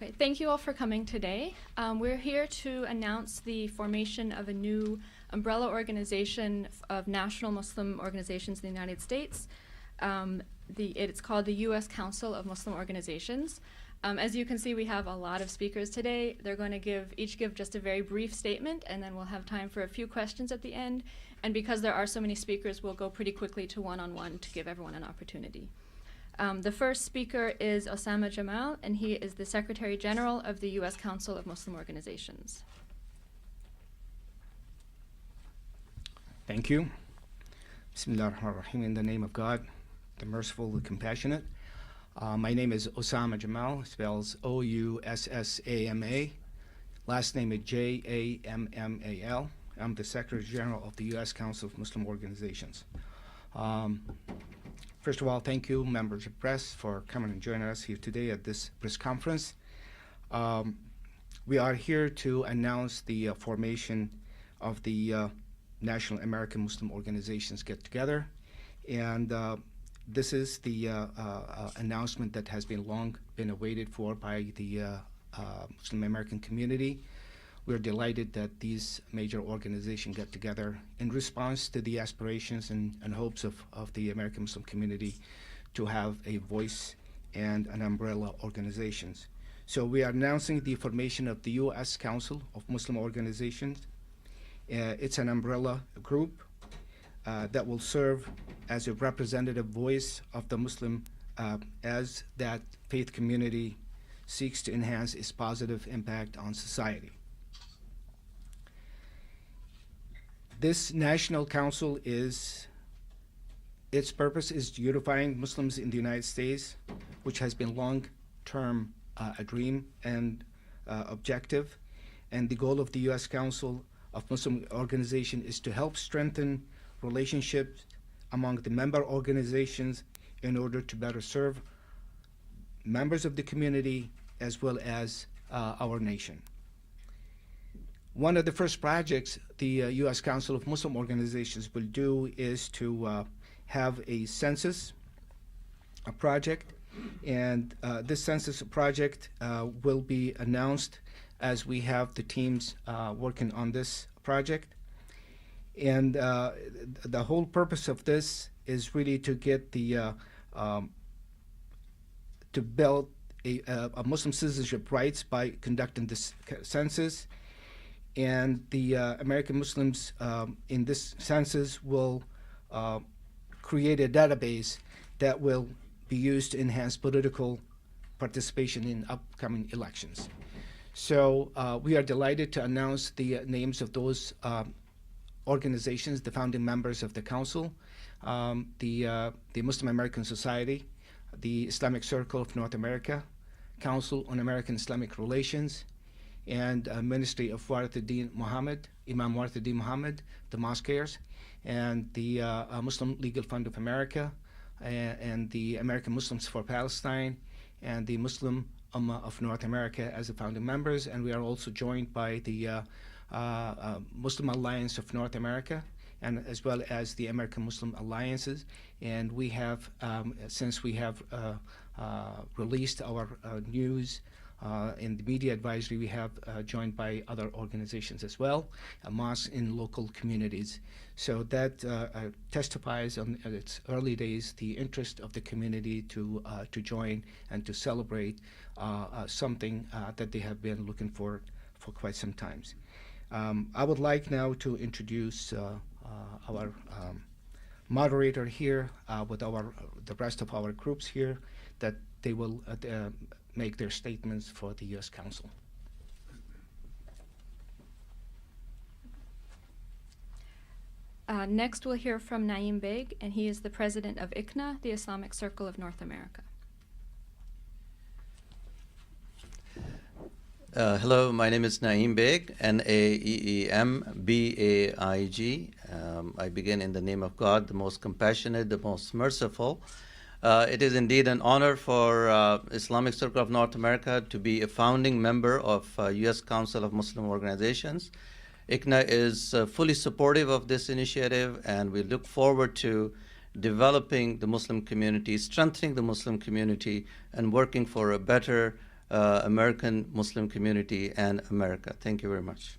Okay, thank you all for coming today. We're here to announce the formation of a new umbrella organization of national Muslim organizations in the United States. It's called the U.S. Council of Muslim Organizations. As you can see, we have a lot of speakers today. They're going to each give just a very brief statement, and then we'll have time for a few questions at the end. And because there are so many speakers, we'll go pretty quickly to one-on-one to give everyone an opportunity. The first speaker is Osama Jamal, and he is the Secretary General of the U.S. Council of Muslim Organizations. Thank you. Bismillah ar-Rahman ar-Rahim, in the name of God, the merciful, the compassionate. My name is Osama Jamal, spells O-U-S-S-A-M-A. Last name is J-A-M-M-A-L. I'm the Secretary General of the U.S. Council of Muslim Organizations. First of all, thank you, members of press, for coming and joining us here today at this press conference. We are here to announce the formation of the National American Muslim Organizations Get-Together, and this is the announcement that has been long been awaited for by the Muslim American community. We're delighted that these major organizations get together in response to the aspirations and hopes of the American Muslim community to have a voice and an umbrella organizations. So we are announcing the formation of the U.S. Council of Muslim Organizations. It's an umbrella group that will serve as a representative voice of the Muslim as that faith community seeks to enhance its positive impact on society. This National Council its purpose is unifying Muslims in the United States, which has been long-term a dream and objective. And the goal of the U.S. Council of Muslim Organizations is to help strengthen relationships among the member organizations in order to better serve members of the community as well as our nation. One of the first projects the U.S. Council of Muslim Organizations will do is to have a census, a project, and this census project will be announced as we have the teams working on this project. And the whole purpose of this is really to get the to build a Muslim citizenship rights by conducting this census. And the American Muslims in this census will create a database that will be used to enhance political participation in upcoming elections. So we are delighted to announce the names of those organizations, the founding members of the council, the Muslim American Society, the Islamic Circle of North America, Council on American Islamic Relations, and Ministry of Warithuddin Muhammad, Imam Warithuddin Muhammad, the Mosqueers, and the Muslim Legal Fund of America, and the American Muslims for Palestine, and the Muslim Ummah of North America as the founding members. And we are also joined by the Muslim Alliance of North America, and as well as the American Muslim Alliances. And we have, since we have released our news in the media advisory, we have joined by other organizations as well, mosques in local communities. So that testifies on its early days the interest of the community to join and to celebrate something that they have been looking for quite some time. I would like now to introduce our moderator here with the rest of our groups here, that they will make their statements for the U.S. Council. Next, we'll hear from Naeem Beg, and he is the president of ICNA, the Islamic Circle of North America. Hello, my name is Naeem Beg, N-A-E-E-M-B-A-I-G. I begin in the name of God, the most compassionate, the most merciful. It is indeed an honor for Islamic Circle of North America to be a founding member of U.S. Council of Muslim Organizations. ICNA is fully supportive of this initiative, and we look forward to developing the Muslim community, strengthening the Muslim community, and working for a better American Muslim community and America. Thank you very much.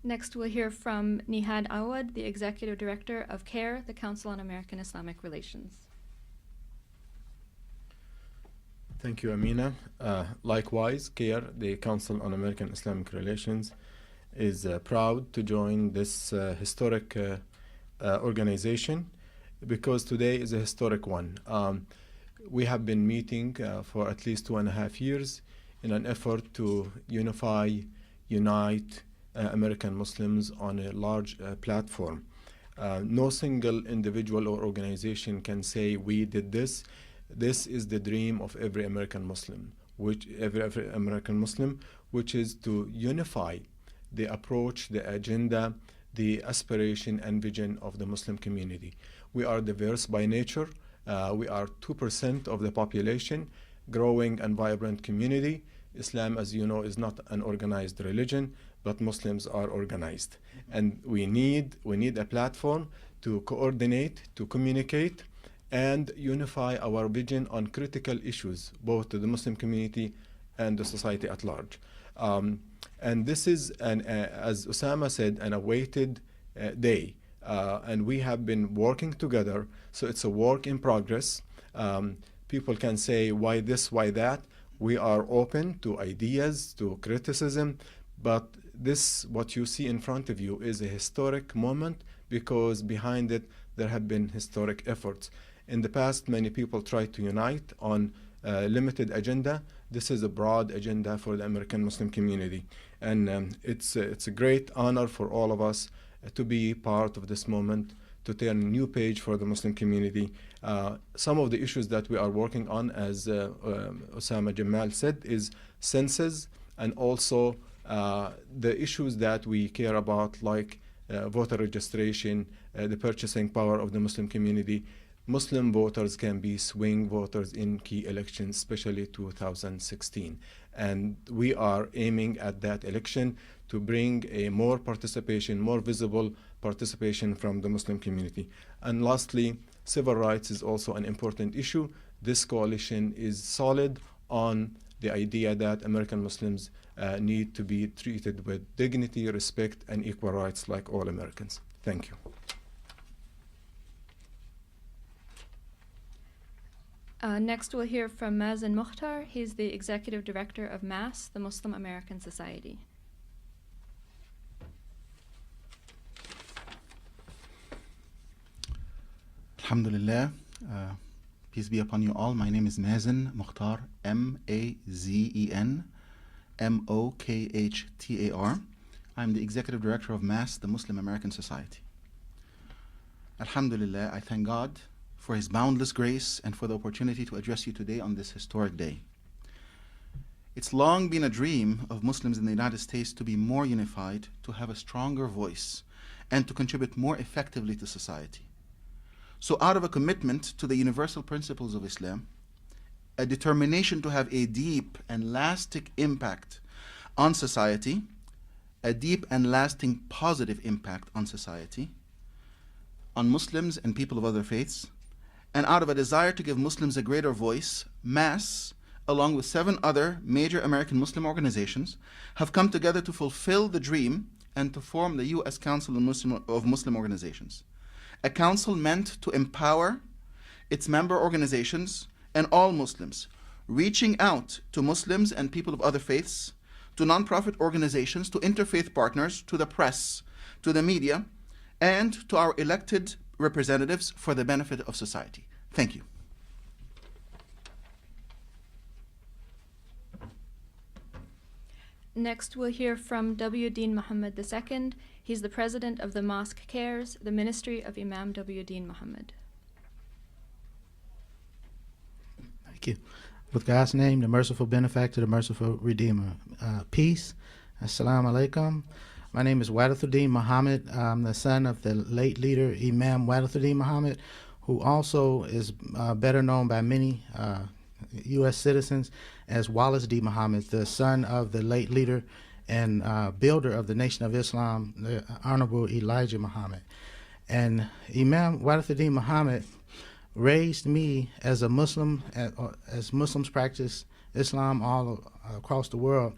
Next, we'll hear from Nihad Awad, the Executive Director of CARE, the Council on American Islamic Relations. Thank you, Amina. Likewise, CARE, the Council on American Islamic Relations, is proud to join this historic organization because today is a historic one. We have been meeting for at least 2.5 years in an effort to unite American Muslims on a large platform. No single individual or organization can say we did this. This is the dream of every American Muslim, which is to unify the approach, the agenda, the aspiration and vision of the Muslim community. We are diverse by nature. We are 2% of the population, growing and vibrant community. Islam, as you know, is not an organized religion, but Muslims are organized. And we need a platform to coordinate, to communicate, and unify our vision on critical issues, both to the Muslim community and the society at large. And this is, as Osama said, an awaited day. And we have been working together, so it's a work in progress. People can say, why this, why that? We are open to ideas, to criticism, but this, what you see in front of you, is a historic moment because behind it there have been historic efforts. In the past, many people tried to unite on a limited agenda. This is a broad agenda for the American Muslim community. And it's a great honor for all of us to be part of this moment, to turn a new page for the Muslim community. Some of the issues that we are working on, as Osama Jamal said, is census and also the issues that we care about, like voter registration, the purchasing power of the Muslim community. Muslim voters can be swing voters in key elections, especially 2016. And we are aiming at that election to bring a more participation, more visible participation from the Muslim community. And lastly, civil rights is also an important issue. This coalition is solid on the idea that American Muslims need to be treated with dignity, respect, and equal rights like all Americans. Thank you. Next, we'll hear from Mazen Mukhtar. He's the Executive Director of MAS, the Muslim American Society. Alhamdulillah. Peace be upon you all. My name is Mazen Mukhtar, M-A-Z-E-N M-O-K-H-T-A-R. I'm the Executive Director of MAS, the Muslim American Society. Alhamdulillah, I thank God for His boundless grace and for the opportunity to address you today on this historic day. It's long been a dream of Muslims in the United States to be more unified, to have a stronger voice, and to contribute more effectively to society. So out of a commitment to the universal principles of Islam, a determination to have a deep and lasting impact on society, a deep and lasting positive impact on society, on Muslims and people of other faiths, and out of a desire to give Muslims a greater voice, MAS, along with 7 other major American Muslim organizations, have come together to fulfill the dream and to form the U.S. Council of Muslim Organizations, a council meant to empower its member organizations and all Muslims, reaching out to Muslims and people of other faiths, to nonprofit organizations, to interfaith partners, to the press, to the media, and to our elected representatives for the benefit of society. Thank you. Next, we'll hear from W. Deen Muhammad II. He's the president of the Mosque Cares, the ministry of Imam W. Deen Muhammad. Thank you. With God's name, the merciful benefactor, the merciful redeemer. Peace. Assalamu alaikum. My name is Wadathuddin Muhammad. I'm the son of the late leader, Imam Wadathuddin Muhammad, who also is better known by many U.S. citizens as Wallace D. Muhammad, the son of the late leader and builder of the Nation of Islam, the Honorable Elijah Muhammad. And Imam Wadathuddin Muhammad raised me as a Muslim, as Muslims practice Islam all across the world.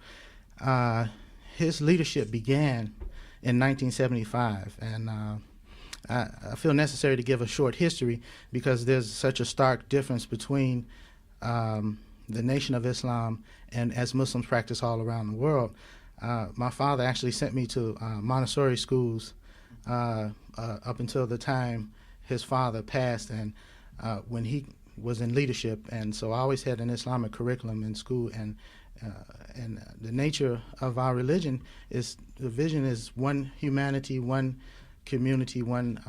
His leadership began in 1975, and I feel necessary to give a short history because there's such a stark difference between the Nation of Islam and as Muslims practice all around the world. My father actually sent me to Montessori schools up until the time his father passed, and when he was in leadership, and so I always had an Islamic curriculum in school, and the nature of our religion is, the vision is one humanity, one community, one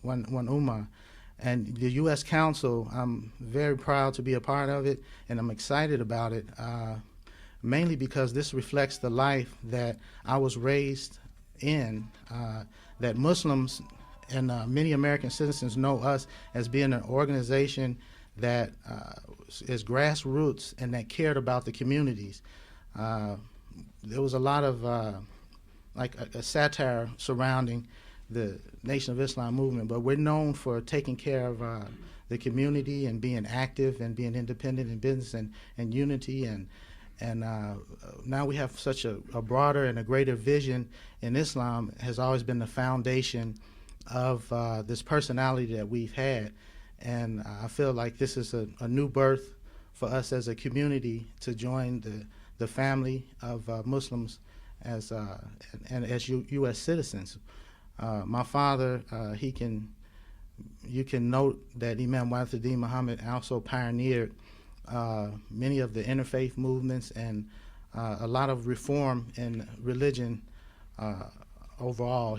ummah. And the U.S. Council, I'm very proud to be a part of it, and I'm excited about it, mainly because this reflects the life that I was raised in, that Muslims and many American citizens know us as being an organization that is grassroots and that cared about the communities. There was a lot of like a satire surrounding the Nation of Islam movement, but we're known for taking care of the community and being active and being independent in business and unity, and now we have such a broader and a greater vision in Islam. Has always been the foundation of this personality that we've had, and I feel like this is a new birth for us as a community to join the family of Muslims as and as U.S. citizens. My father, you can note that Imam Wadathuddin Muhammad also pioneered many of the interfaith movements and a lot of reform in religion overall.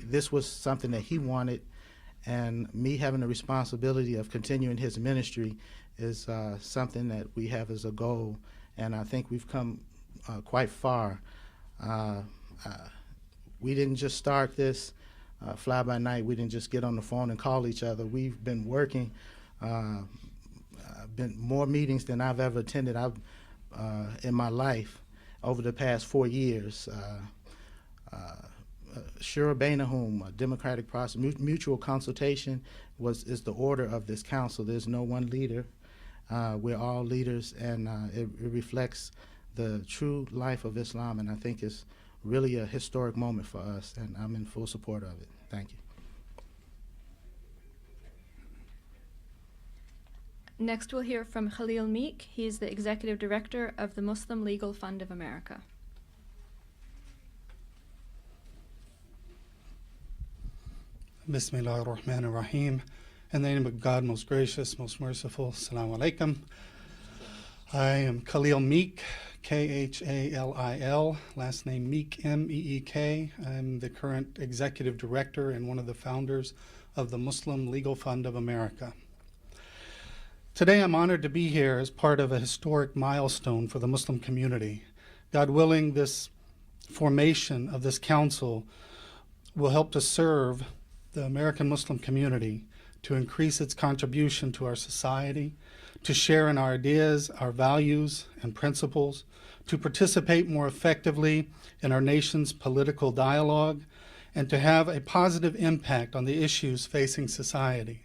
This was something that he wanted, and me having the responsibility of continuing his ministry is something that we have as a goal, and I think we've come quite far. We didn't just start this fly by night. We didn't just get on the phone and call each other. We've been working, been more meetings than I've ever attended in my life over the past 4 years. Shura Bainahum, a democratic process, mutual consultation is the order of this council. There's no one leader. We're all leaders, and it reflects the true life of Islam, and I think it's really a historic moment for us, and I'm in full support of it. Thank you. Next, we'll hear from Khalil Meek. He's the Executive Director of the Muslim Legal Fund of America. Bismillah ar-Rahman ar-Rahim. In the name of God, most gracious, most merciful. Assalamu alaikum. I am Khalil Meek, Khalil, last name Meek, M-E-E-K. I'm the current Executive Director and one of the founders of the Muslim Legal Fund of America. Today I'm honored to be here as part of a historic milestone for the Muslim community. God willing, this formation of this council will help to serve the American Muslim community, to increase its contribution to our society, to share in our ideas, our values and principles, to participate more effectively in our nation's political dialogue, and to have a positive impact on the issues facing society.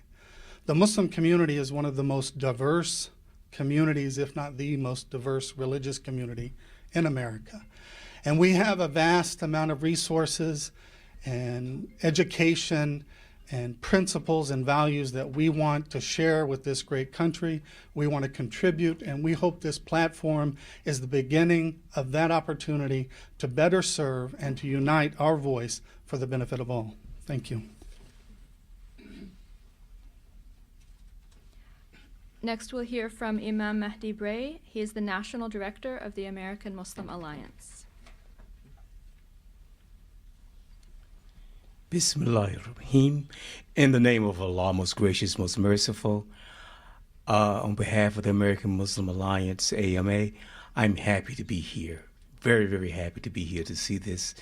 The Muslim community is one of the most diverse communities, if not the most diverse religious community in America. And we have a vast amount of resources and education and principles and values that we want to share with this great country. We want to contribute, and we hope this platform is the beginning of that opportunity to better serve and to unite our voice for the benefit of all. Thank you. Next, we'll hear from Imam Mahdi Bray. He is the National Director of the American Muslim Alliance. Bismillahirrahmanirrahim. In the name of Allah, most gracious, most merciful, on behalf of the American Muslim Alliance, AMA, I'm happy to be here. Very, very happy to be here to see this,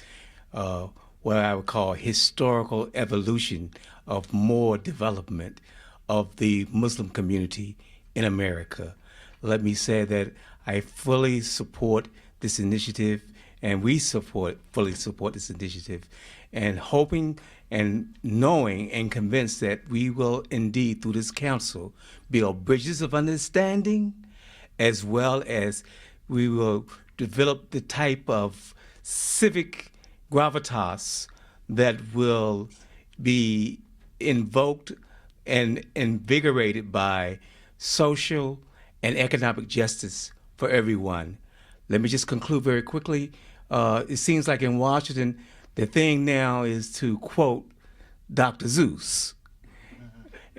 what I would call historical evolution of more development of the Muslim community in America. Let me say that I fully support this initiative, and we fully support this initiative. and hoping and knowing and convinced that we will indeed, through this council, build bridges of understanding, as well as we will develop the type of civic gravitas that will be invoked and invigorated by social and economic justice for everyone. Let me just conclude very quickly. It seems like in Washington, the thing now is to quote Dr. Seuss.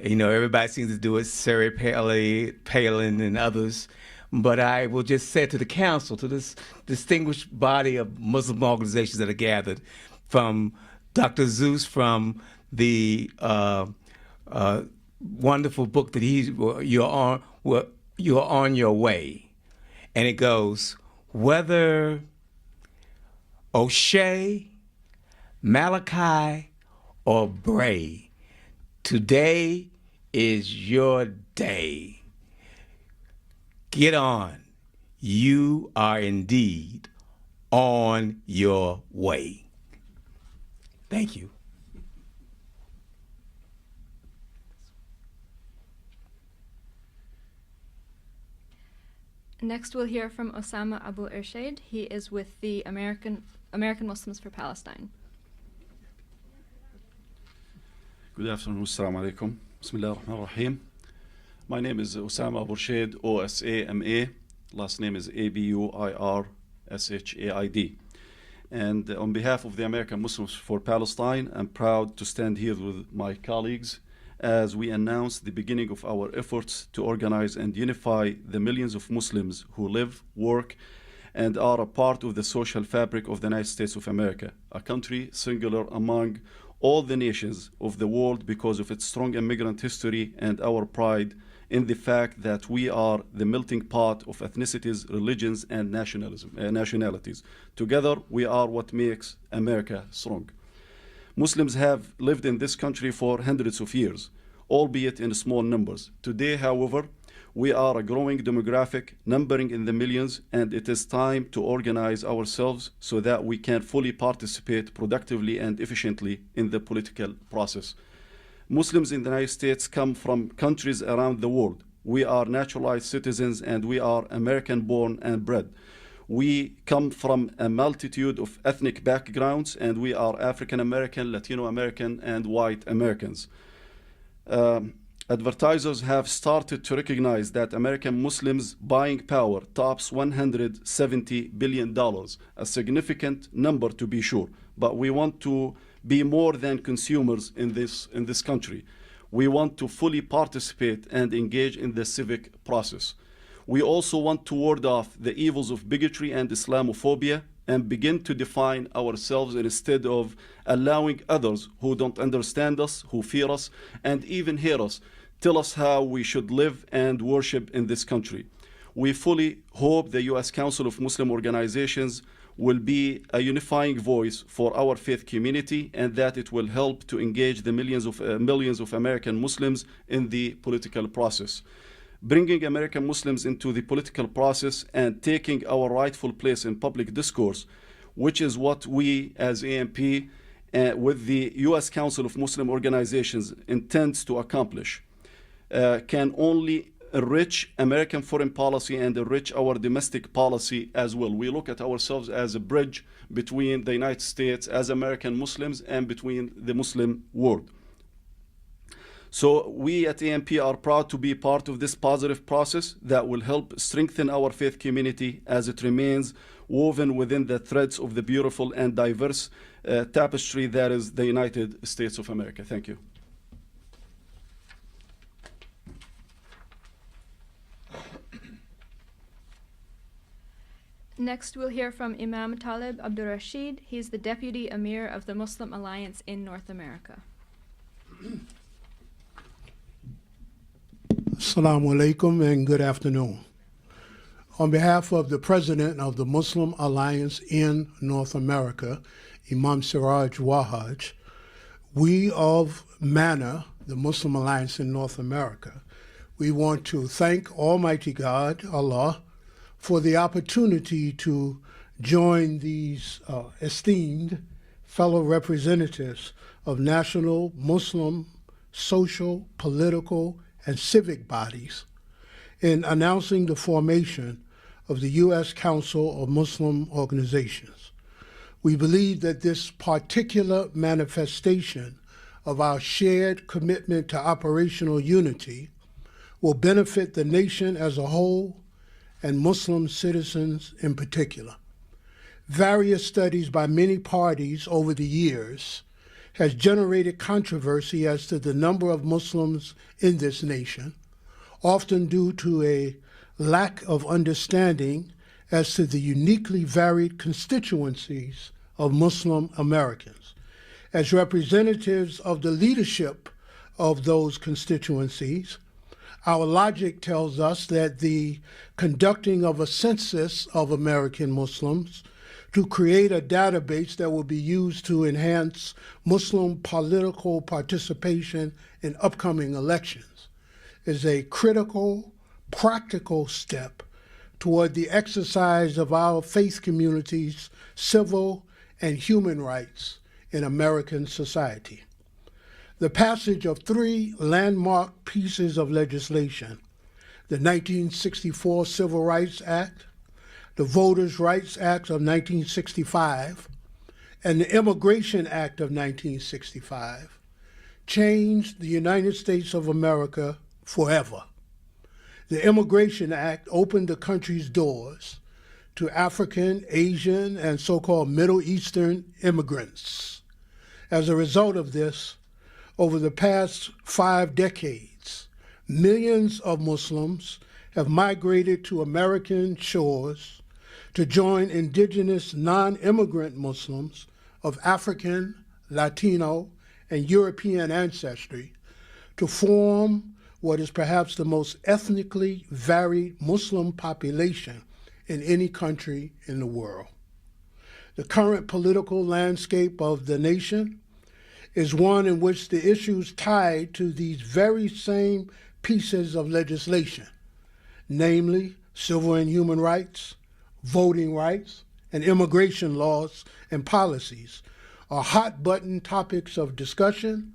You know, everybody seems to do it, Sarah Palin and others. But I will just say to the council, to this distinguished body of Muslim organizations that are gathered, from Dr. Seuss, from the wonderful book that you're on your way. And it goes, whether O'Shea, Malachi, or Bray, today is your day. Get on. You are indeed on your way. Thank you. Next, we'll hear from Osama Abu Irshaid. He is with the American Muslims for Palestine. Good afternoon, assalamu alaikum. Bismillah ar-Rahman ar-Rahim. My name is Osama Abu Irshaid, OSAMA. Last name is ABUIRSHAID. And on behalf of the American Muslims for Palestine, I'm proud to stand here with my colleagues as we announce the beginning of our efforts to organize and unify the millions of Muslims who live, work, and are a part of the social fabric of the United States of America, a country singular among all the nations of the world because of its strong immigrant history and our pride in the fact that we are the melting pot of ethnicities, religions, and nationalities. Together, we are what makes America strong. Muslims have lived in this country for hundreds of years, albeit in small numbers. Today, however, we are a growing demographic, numbering in the millions, and it is time to organize ourselves so that we can fully participate productively and efficiently in the political process. Muslims in the United States come from countries around the world. We are naturalized citizens and we are American born and bred. We come from a multitude of ethnic backgrounds and we are African American, Latino American, and white Americans. Advertisers have started to recognize that American Muslims' buying power tops $170 billion, a significant number to be sure, but we want to be more than consumers in this country. We want to fully participate and engage in the civic process. We also want to ward off the evils of bigotry and Islamophobia and begin to define ourselves instead of allowing others who don't understand us, who fear us, and even hear us, tell us how we should live and worship in this country. We fully hope the U.S. Council of Muslim Organizations will be a unifying voice for our faith community and that it will help to engage the millions of American Muslims in the political process. Bringing American Muslims into the political process and taking our rightful place in public discourse, which is what we as AMP with the U.S. Council of Muslim Organizations intends to accomplish, can only enrich American foreign policy and enrich our domestic policy as well. We look at ourselves as a bridge between the United States as American Muslims and between the Muslim world. So we at AMP are proud to be part of this positive process that will help strengthen our faith community as it remains woven within the threads of the beautiful and diverse tapestry that is the United States of America. Thank you. Next, we'll hear from Imam Talib Abdul Rashid. He's the Deputy Emir of the Muslim Alliance in North America. Assalamu alaikum and good afternoon. On behalf of the President of the Muslim Alliance in North America, Imam Siraj Wahaj, we of MANA, the Muslim Alliance in North America, we want to thank Almighty God, Allah, for the opportunity to join these esteemed fellow representatives of national Muslim, social, political, and civic bodies in announcing the formation of the U.S. Council of Muslim Organizations. We believe that this particular manifestation of our shared commitment to operational unity will benefit the nation as a whole and Muslim citizens in particular. Various studies by many parties over the years has generated controversy as to the number of Muslims in this nation, often due to a lack of understanding as to the uniquely varied constituencies of Muslim Americans. As representatives of the leadership of those constituencies, our logic tells us that the conducting of a census of American Muslims to create a database that will be used to enhance Muslim political participation in upcoming elections is a critical, practical step toward the exercise of our faith community's civil and human rights in American society. The passage of three landmark pieces of legislation, the 1964 Civil Rights Act, the Voters' Rights Act of 1965, and the Immigration Act of 1965, changed the United States of America forever. The Immigration Act opened the country's doors to African, Asian, and so-called Middle Eastern immigrants. As a result of this, over the past 5 decades, millions of Muslims have migrated to American shores to join indigenous non-immigrant Muslims of African, Latino, and European ancestry to form what is perhaps the most ethnically varied Muslim population in any country in the world. The current political landscape of the nation is one in which the issues tied to these very same pieces of legislation, namely civil and human rights, voting rights, and immigration laws and policies, are hot-button topics of discussion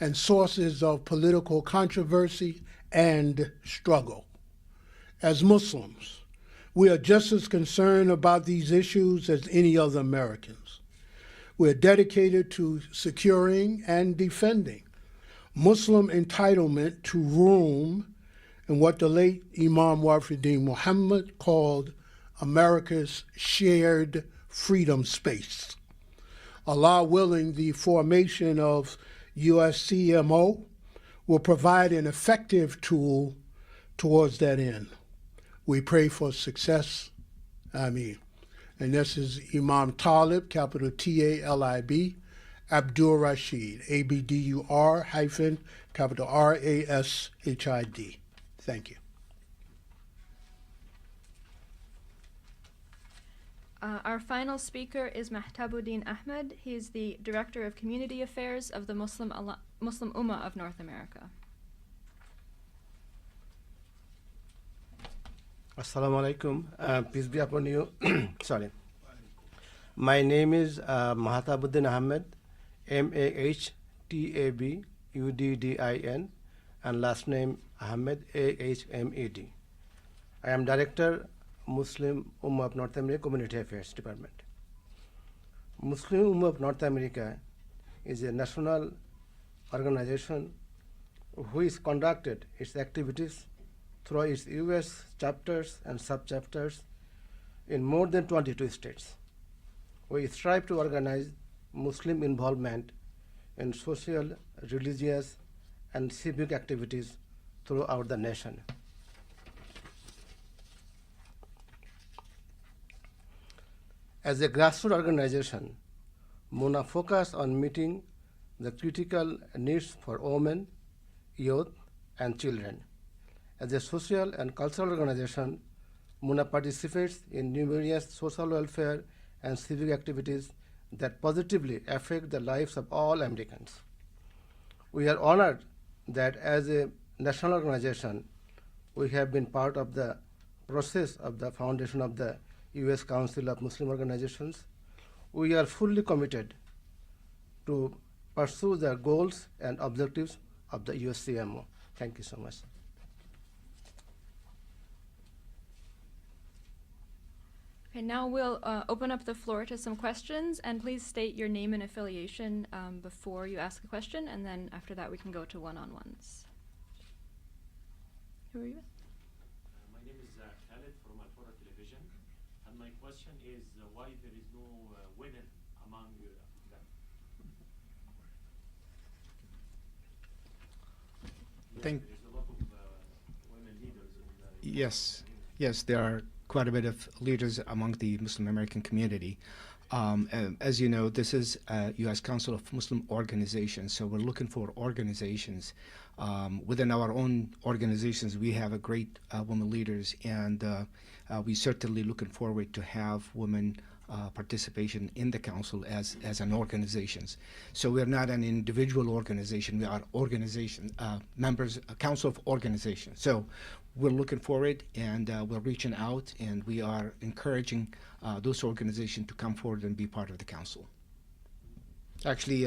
and sources of political controversy and struggle. As Muslims, we are just as concerned about these issues as any other Americans. We're dedicated to securing and defending Muslim entitlement to room in what the late Imam Wafiddin Muhammad called America's shared freedom space. Allah willing, the formation of USCMO will provide an effective tool towards that end. We pray for success. Ameen. And this is Imam Talib, capital T-A-L-I-B, Abdur Rashid, A-B-D-U-R hyphen, capital R-A-S-H-I-D. Thank you. Our final speaker is Mahtabuddin Ahmed. He is the Director of Community Affairs of the Muslim Ummah of North America. Assalamu alaikum. Peace be upon you. Sorry. My name is Mahtabuddin Ahmed, M-A-H-T-A-B-U-D-D-I-N, and last name Ahmed, A-H-M-E-D. I am Director, Muslim Ummah of North America Community Affairs Department. Muslim Ummah of North America is a national organization which conducted its activities through its U.S. chapters and sub-chapters in more than 22 states. We strive to organize Muslim involvement in social, religious, and civic activities throughout the nation. As a grassroots organization, MUNA focus on meeting the critical needs for women, youth, and children. As a social and cultural organization, MUNA participates in numerous social welfare and civic activities that positively affect the lives of all Americans. We are honored that as a national organization, we have been part of the process of the foundation of the U.S. Council of Muslim Organizations. We are fully committed to pursue the goals and objectives of the USCMO. Thank you so much. Okay, now we'll open up the floor to some questions, and please state your name and affiliation before you ask a question, and then after that we can go to one-on-ones. Who are you with? My name is Khaled from Al-Fura Television, and my question is why there is no women among them? Thank- There is a lot of women leaders in the Yes, there are quite a bit of leaders among the Muslim American community. As you know, this is U.S. Council of Muslim Organizations, so we're looking for organizations. Within our own organizations, we have a great women leaders, and we certainly looking forward to have women participation in the council as an organizations. So we're not an individual organization, we are organization members, a council of organizations. So we're looking forward, and we're reaching out, and we are encouraging those organizations to come forward and be part of the council. Actually,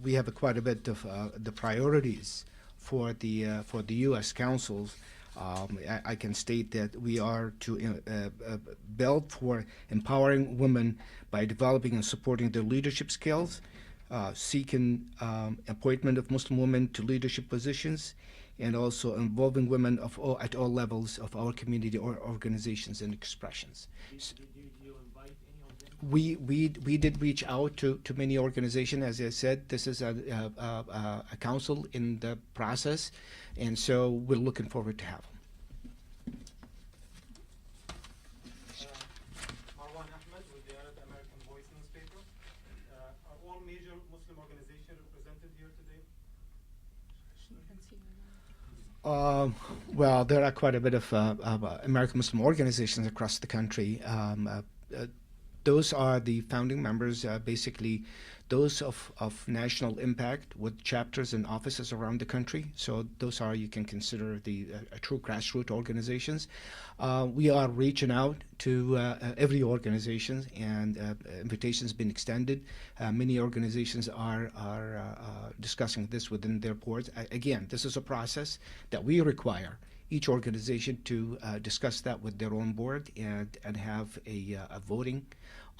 we have quite a bit of the priorities for the U.S. councils. I can state that we are to build for empowering women by developing and supporting their leadership skills, seeking appointment of Muslim women to leadership positions, and also involving women at all levels of our community or organizations and expressions. Did you invite any of them? We did reach out to many organizations. As I said, this is a council in the process, and so we're looking forward to have them. Marwan Ahmed with the Arab American Voice newspaper. Are all major Muslim organizations represented here today? Well, there are quite a bit of American Muslim organizations across the country. Those are the founding members, basically those of national impact with chapters and offices around the country. So those are, you can consider the true grassroots organizations. We are reaching out to every organization, and invitations been extended. Many organizations are discussing this within their boards. Again, this is a process that we require each organization to discuss that with their own board and have a voting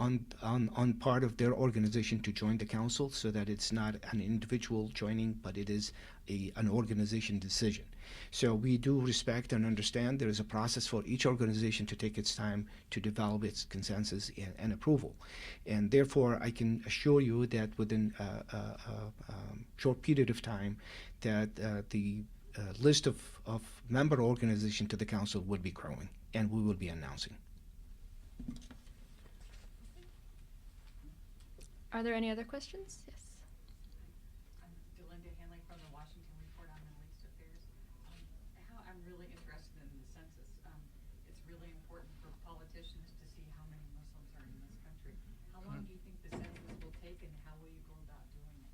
on part of their organization to join the council, so that it's not an individual joining, but it is an organization decision. So we do respect and understand there is a process for each organization to take its time to develop its consensus and approval. And therefore, I can assure you that within a short period of time that the list of member organization to the council will be growing, and we will be announcing. Are there any other questions? Yes. I'm Delinda Hanley from the Washington Report on Middle East Affairs. I'm really interested in the census. It's really important for politicians to see how many Muslims are in this country. How long do you think the census will take, and how will you go about doing it?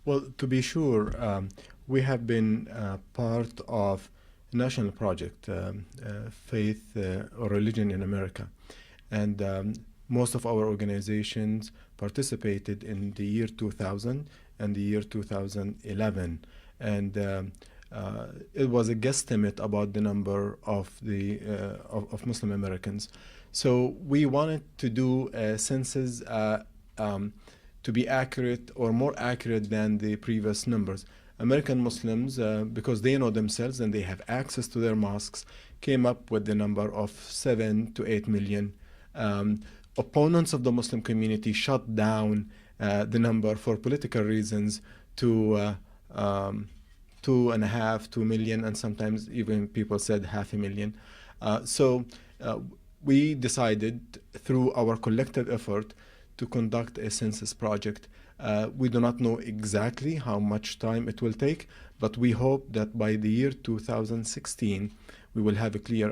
Well, to be sure, we have been part of a national project, Faith or Religion in America. And most of our organizations participated in the year 2000 and the year 2011. And it was a guesstimate about the number of of Muslim Americans. So we wanted to do a census to be accurate or more accurate than the previous numbers. American Muslims, because they know themselves and they have access to their mosques, came up with the number of 7 to 8 million. Opponents of the Muslim community shut down the number for political reasons to 2.5, 2 million, and sometimes even people said 500,000. So we decided through our collective effort to conduct a census project. We do not know exactly how much time it will take, but we hope that by the year 2016, we will have a clear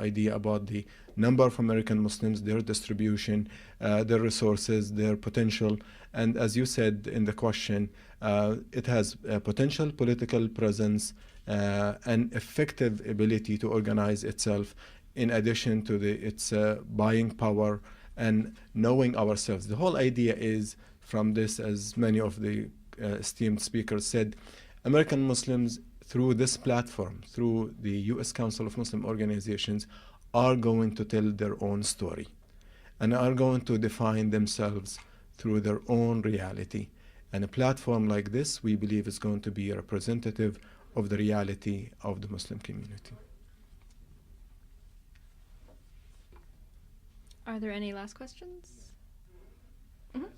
idea about the number of American Muslims, their distribution, their resources, their potential. And as you said in the question, it has a potential political presence and effective ability to organize itself, in addition to its buying power and knowing ourselves. The whole idea is from this, as many of the esteemed speakers said, American Muslims through this platform, through the U.S. Council of Muslim Organizations, are going to tell their own story and are going to define themselves through their own reality. And a platform like this, we believe, is going to be representative of the reality of the Muslim community. Are there any last questions? Mhm.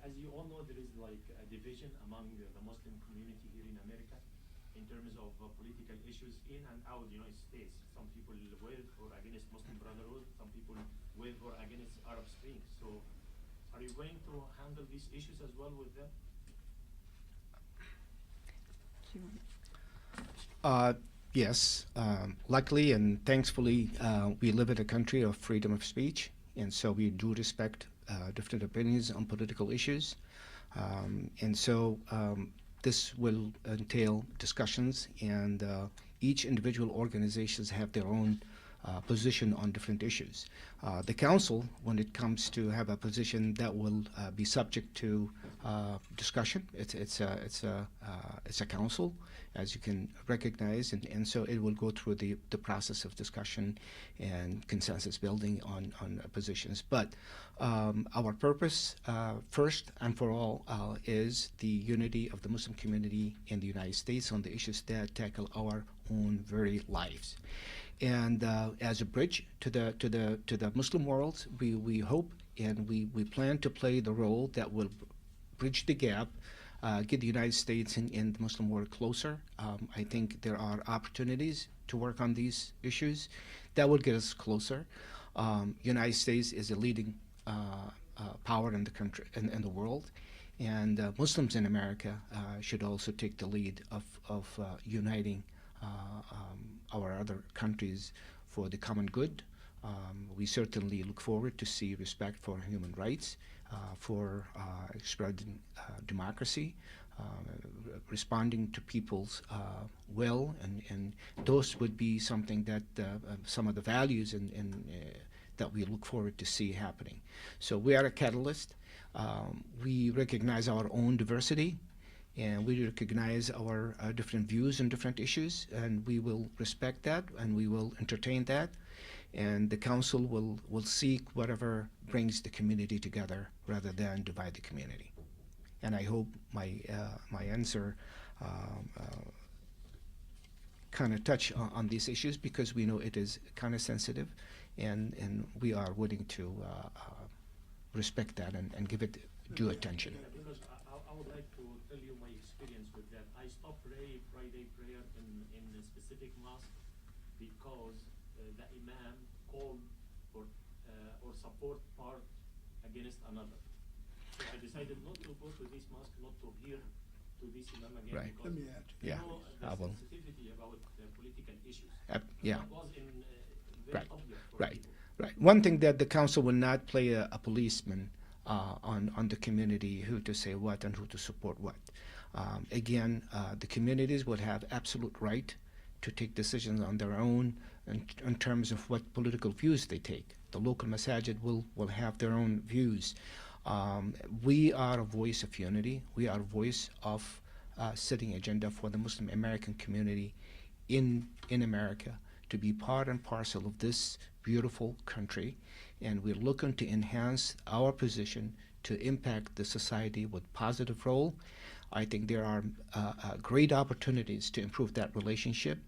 As you all know, there is like a division among the Muslim community here in America in terms of political issues in and out of the United States. Some people with or against Muslim Brotherhood, some people with or against Arab Spring. So are you going to handle these issues as well with them? Yes, luckily and thankfully, we live in a country of freedom of speech, and so we do respect different opinions on political issues. And so this will entail discussions, and each individual organizations have their own position on different issues. The council, when it comes to have a position that will be subject to discussion, it's a council, as you can recognize, and so it will go through the process of discussion and consensus building on positions. But our purpose, first and for all, is the unity of the Muslim community in the United States on the issues that tackle our own very lives. And as a bridge to the Muslim world, we hope and we plan to play the role that will bridge the gap, get the United States and the Muslim world closer. I think there are opportunities to work on these issues that will get us closer. United States is a leading power in the country in the world, and Muslims in America should also take the lead of uniting our other countries for the common good. We certainly look forward to see respect for human rights, for spreading democracy, responding to people's will, and those would be something that some of the values that we look forward to see happening. So we are a catalyst. We recognize our own diversity, and we recognize our different views and different issues, and we will respect that, and we will entertain that, and the council will seek whatever brings the community together rather than divide the community. And I hope my answer kind of touch on these issues, because we know it is kind of sensitive, and we are willing to respect that and give it due attention. Because I would like to tell you my experience with that. I stopped Friday prayer in a specific mosque because the imam called or support part against another. So I decided not to go to this mosque, not to hear to this imam again. Right. Because Let me add. Yeah. know I the will. sensitivity about the political issues. Yeah. That was in very Right. obvious for Right. people. Right. One thing that the council will not play a policeman on the community, who to say what and who to support what. Again, the communities will have absolute right to take decisions on their own in terms of what political views they take. The local masajid will have their own views. We are a voice of unity. We are a voice of setting agenda for the Muslim American community in America to be part and parcel of this beautiful country, and we're looking to enhance our position to impact the society with positive role. I think there are great opportunities to improve that relationship.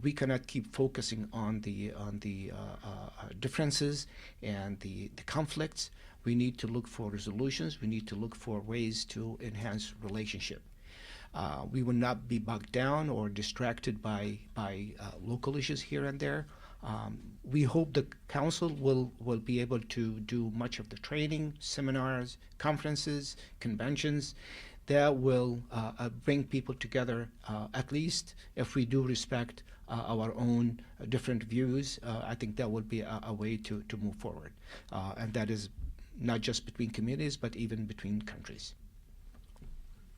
We cannot keep focusing on the differences and the conflicts. We need to look for resolutions. We need to look for ways to enhance relationship. We will not be bogged down or distracted by local issues here and there. We hope the council will be able to do much of the training, seminars, conferences, conventions that will bring people together, at least if we do respect our own different views. I think that would be a way to move forward. And that is not just between communities, but even between countries.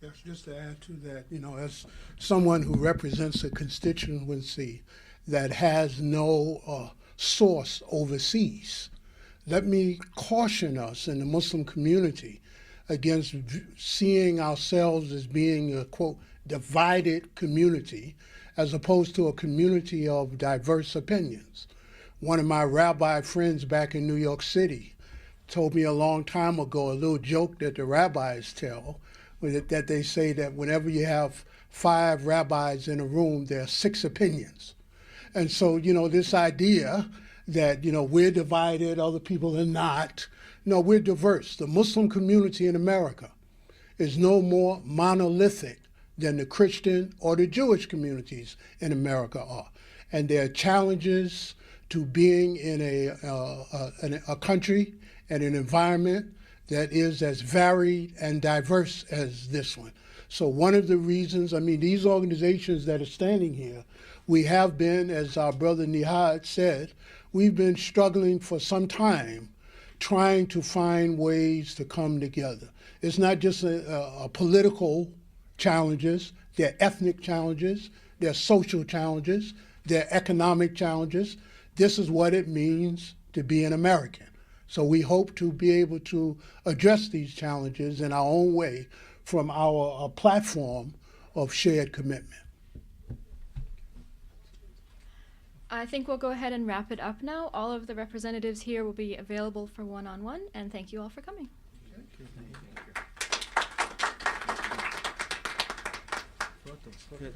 Yes, just to add to that, as someone who represents a constituency that has no source overseas, let me caution us in the Muslim community against seeing ourselves as being a, quote, divided community as opposed to a community of diverse opinions. One of my rabbi friends back in New York City told me a long time ago a little joke that the rabbis tell, that they say that whenever you have 5 rabbis in a room, there are 6 opinions. And so, this idea that, we're divided, other people are not. No, we're diverse. The Muslim community in America is no more monolithic than the Christian or the Jewish communities in America are. And there are challenges to being in a country and an environment that is as varied and diverse as this one. So one of the reasons, these organizations that are standing here, we have been, as our brother Nihad said, we've been struggling for some time trying to find ways to come together. It's not just a political challenges, they're ethnic challenges, they're social challenges, they're economic challenges. This is what it means to be an American. So we hope to be able to address these challenges in our own way from our platform of shared commitment. I think we'll go ahead and wrap it up now. All of the representatives here will be available for one-on-one, and thank you all for coming. Good.